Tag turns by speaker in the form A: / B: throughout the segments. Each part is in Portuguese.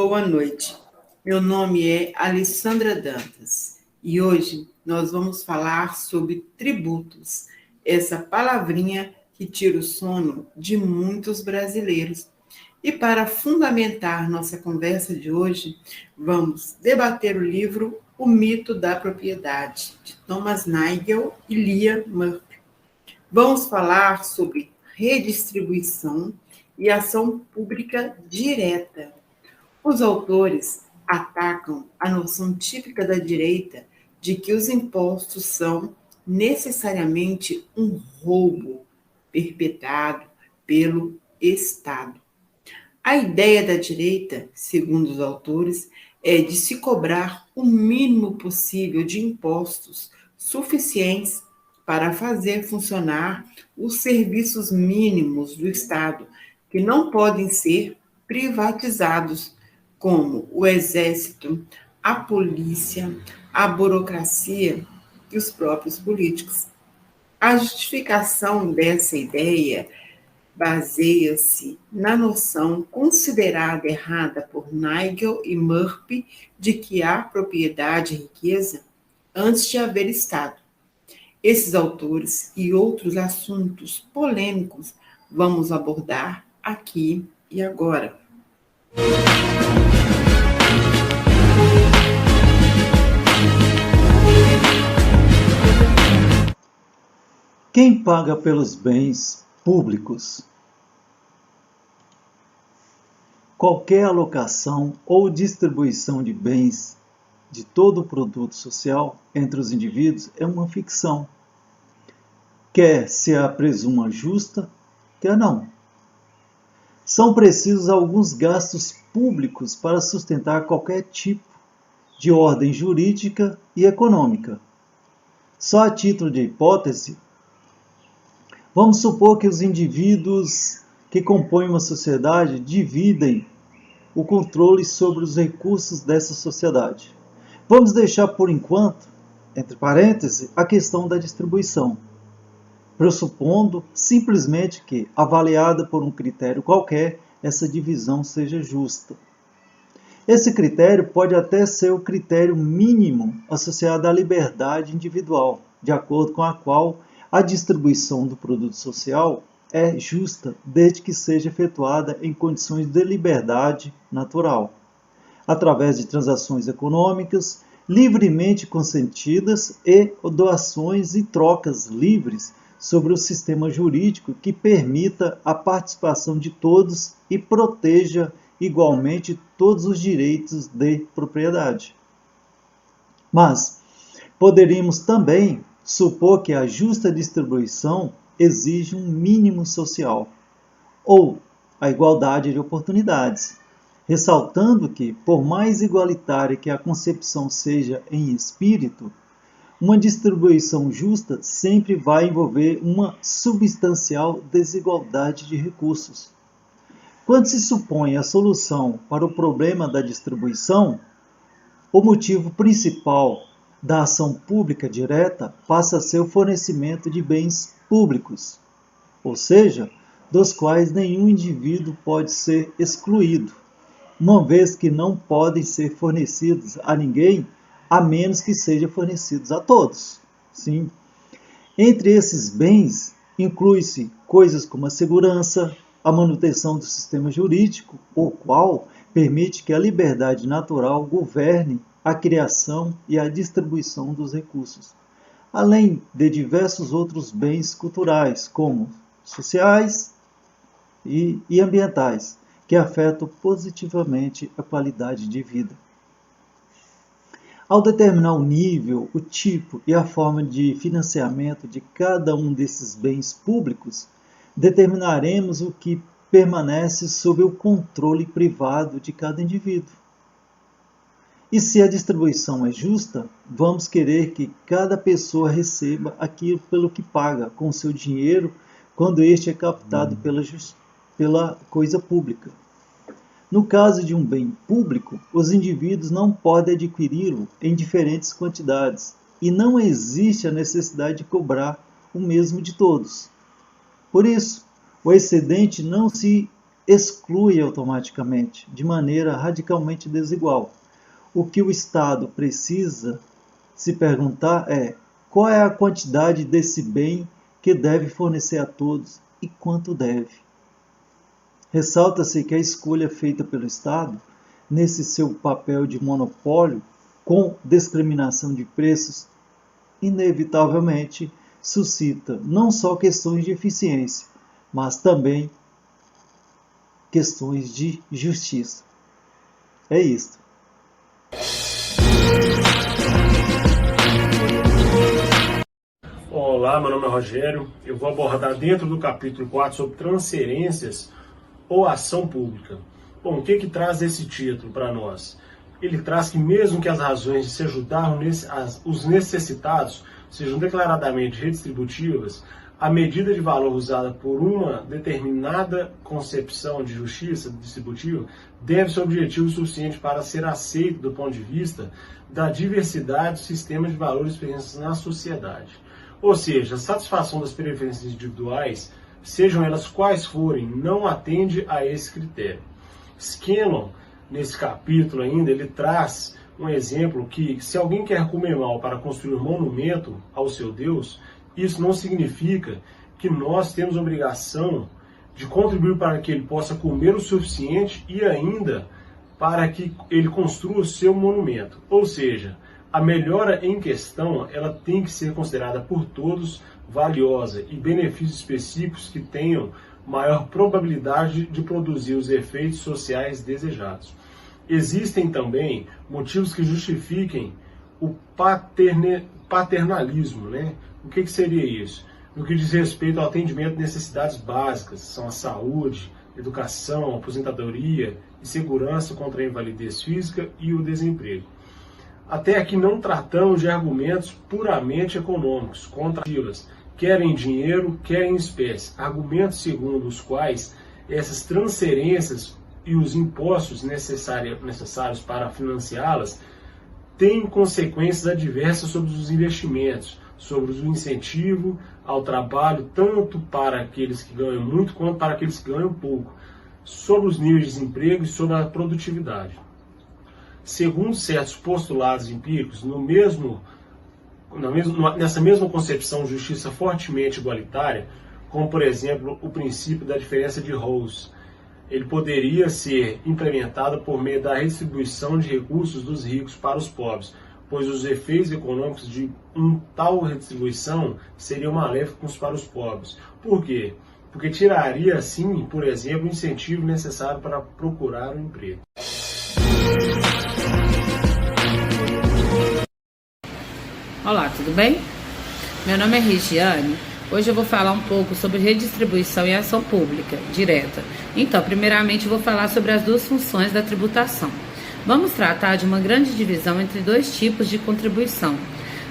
A: Boa noite. Meu nome é Alessandra Dantas e hoje nós vamos falar sobre tributos, essa palavrinha que tira o sono de muitos brasileiros. E para fundamentar nossa conversa de hoje, vamos debater o livro O Mito da Propriedade, de Thomas Nagel e Lia Murphy. Vamos falar sobre redistribuição e ação pública direta. Os autores atacam a noção típica da direita de que os impostos são necessariamente um roubo perpetrado pelo Estado. A ideia da direita, segundo os autores, é de se cobrar o mínimo possível de impostos suficientes para fazer funcionar os serviços mínimos do Estado, que não podem ser privatizados, como o exército, a polícia, a burocracia e os próprios políticos. A justificação dessa ideia baseia-se na noção considerada errada por Nagel e Murphy de que há propriedade e riqueza antes de haver Estado. Esses autores e outros assuntos polêmicos vamos abordar aqui e agora.
B: Quem paga pelos bens públicos? Qualquer alocação ou distribuição de bens de todo o produto social entre os indivíduos é uma ficção. Quer se a presuma justa, quer não. São precisos alguns gastos públicos para sustentar qualquer tipo de ordem jurídica e econômica. Só a título de hipótese, vamos supor que os indivíduos que compõem uma sociedade dividem o controle sobre os recursos dessa sociedade. Vamos deixar por enquanto, entre parênteses, a questão da distribuição, pressupondo simplesmente que, avaliada por um critério qualquer, essa divisão seja justa. Esse critério pode até ser o critério mínimo associado à liberdade individual, de acordo com a qual a distribuição do produto social é justa desde que seja efetuada em condições de liberdade natural, através de transações econômicas livremente consentidas e doações e trocas livres sobre o sistema jurídico que permita a participação de todos e proteja igualmente todos os direitos de propriedade. Mas poderíamos também supor que a justa distribuição exige um mínimo social, ou a igualdade de oportunidades, ressaltando que, por mais igualitária que a concepção seja em espírito, uma distribuição justa sempre vai envolver uma substancial desigualdade de recursos. Quando se supõe a solução para o problema da distribuição, o motivo principal da ação pública direta passa a ser o fornecimento de bens públicos, ou seja, dos quais nenhum indivíduo pode ser excluído, uma vez que não podem ser fornecidos a ninguém, a menos que sejam fornecidos a todos. Sim. Entre esses bens, inclui-se coisas como a segurança, a manutenção do sistema jurídico, o qual permite que a liberdade natural governe a criação e a distribuição dos recursos, além de diversos outros bens culturais, como sociais e ambientais, que afetam positivamente a qualidade de vida. Ao determinar o nível, o tipo e a forma de financiamento de cada um desses bens públicos, determinaremos o que permanece sob o controle privado de cada indivíduo. E se a distribuição é justa, vamos querer que cada pessoa receba aquilo pelo que paga com o seu dinheiro quando este é captado pela coisa pública. No caso de um bem público, os indivíduos não podem adquiri-lo em diferentes quantidades e não existe a necessidade de cobrar o mesmo de todos. Por isso, o excedente não se exclui automaticamente, de maneira radicalmente desigual. O que o Estado precisa se perguntar é: qual é a quantidade desse bem que deve fornecer a todos e quanto deve? Ressalta-se que a escolha feita pelo Estado, nesse seu papel de monopólio, com discriminação de preços, inevitavelmente suscita não só questões de eficiência, mas também questões de justiça. É isso.
C: Olá, meu nome é Rogério. Eu vou abordar dentro do capítulo 4 sobre transferências ou ação pública. Bom, o que traz esse título para nós? Ele traz que mesmo que as razões de se ajudar os necessitados sejam declaradamente redistributivas, a medida de valor usada por uma determinada concepção de justiça distributiva deve ser objetivo suficiente para ser aceito do ponto de vista da diversidade do sistema de valores presentes na sociedade. Ou seja, a satisfação das preferências individuais, sejam elas quais forem, não atende a esse critério. Scanlon, nesse capítulo ainda, ele traz um exemplo que, se alguém quer comer mal para construir um monumento ao seu Deus, isso não significa que nós temos obrigação de contribuir para que ele possa comer o suficiente e ainda para que ele construa o seu monumento. Ou seja, a melhora em questão ela tem que ser considerada por todos valiosa e benefícios específicos que tenham maior probabilidade de produzir os efeitos sociais desejados. Existem também motivos que justifiquem o paternalismo, né? O que seria isso? No que diz respeito ao atendimento de necessidades básicas, são a saúde, educação, aposentadoria e segurança contra a invalidez física e o desemprego. Até aqui não tratamos de argumentos puramente econômicos, contrativas, quer em dinheiro, quer em espécie, argumentos segundo os quais essas transferências e os impostos necessários para financiá-las têm consequências adversas sobre os investimentos, sobre o incentivo ao trabalho, tanto para aqueles que ganham muito quanto para aqueles que ganham pouco, sobre os níveis de desemprego e sobre a produtividade. Segundo certos postulados empíricos, nessa mesma concepção de justiça fortemente igualitária, como por exemplo o princípio da diferença de Rawls, ele poderia ser implementado por meio da redistribuição de recursos dos ricos para os pobres, pois os efeitos econômicos de tal redistribuição seriam maléficos para os pobres. Por quê? Porque tiraria, assim, por exemplo, o incentivo necessário para procurar um emprego.
D: Olá, tudo bem? Meu nome é Regiane. Hoje eu vou falar um pouco sobre redistribuição e ação pública direta. Então, primeiramente, eu vou falar sobre as duas funções da tributação. Vamos tratar de uma grande divisão entre dois tipos de contribuição,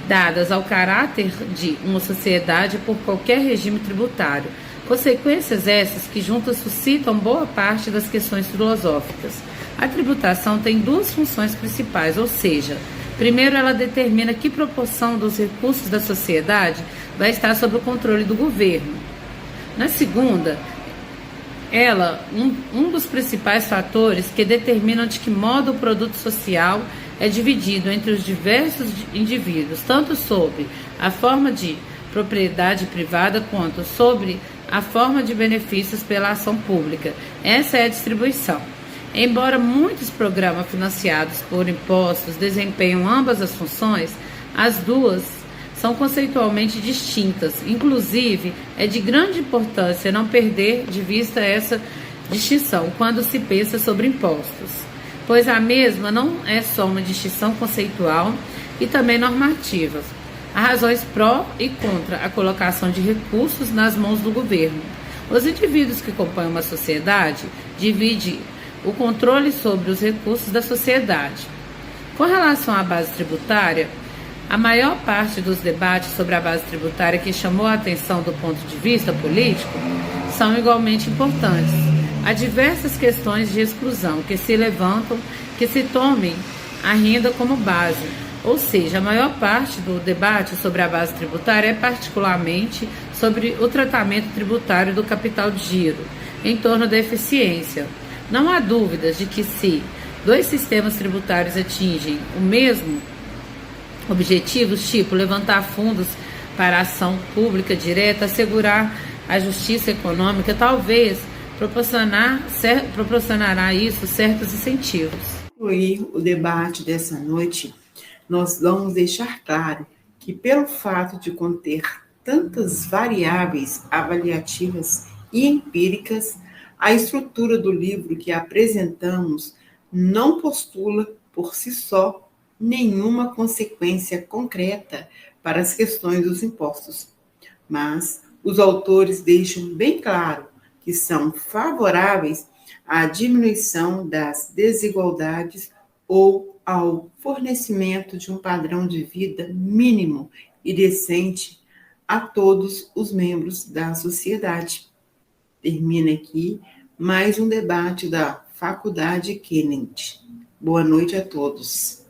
D: dadas ao caráter de uma sociedade por qualquer regime tributário. Consequências essas que juntas suscitam boa parte das questões filosóficas. A tributação tem duas funções principais, ou seja, primeiro, ela determina que proporção dos recursos da sociedade vai estar sob o controle do governo. Na segunda, um dos principais fatores que determinam de que modo o produto social é dividido entre os diversos indivíduos, tanto sobre a forma de propriedade privada quanto sobre a forma de benefícios pela ação pública. Essa é a distribuição. Embora muitos programas financiados por impostos desempenham ambas as funções, as duas são conceitualmente distintas. Inclusive, é de grande importância não perder de vista essa distinção quando se pensa sobre impostos, pois a mesma não é só uma distinção conceitual e também normativa. Há razões pró e contra a colocação de recursos nas mãos do governo. Os indivíduos que compõem uma sociedade dividem o controle sobre os recursos da sociedade. Com relação à base tributária, a maior parte dos debates sobre a base tributária que chamou a atenção do ponto de vista político são igualmente importantes. Há diversas questões de exclusão que se levantam, que se tomem a renda como base, ou seja, a maior parte do debate sobre a base tributária é particularmente sobre o tratamento tributário do capital de giro. em torno da eficiência. Não há dúvidas de que se dois sistemas tributários atingem o mesmo objetivo, tipo levantar fundos para ação pública direta, assegurar a justiça econômica, talvez proporcionará isso certos incentivos.
A: O debate dessa noite, nós vamos deixar claro que, pelo fato de conter tantas variáveis avaliativas e empíricas, a estrutura do livro que apresentamos não postula, por si só, nenhuma consequência concreta para as questões dos impostos, mas os autores deixam bem claro que são favoráveis à diminuição das desigualdades ou ao fornecimento de um padrão de vida mínimo e decente a todos os membros da sociedade. Termina aqui mais um debate da Faculdade Kennedy. Boa noite a todos.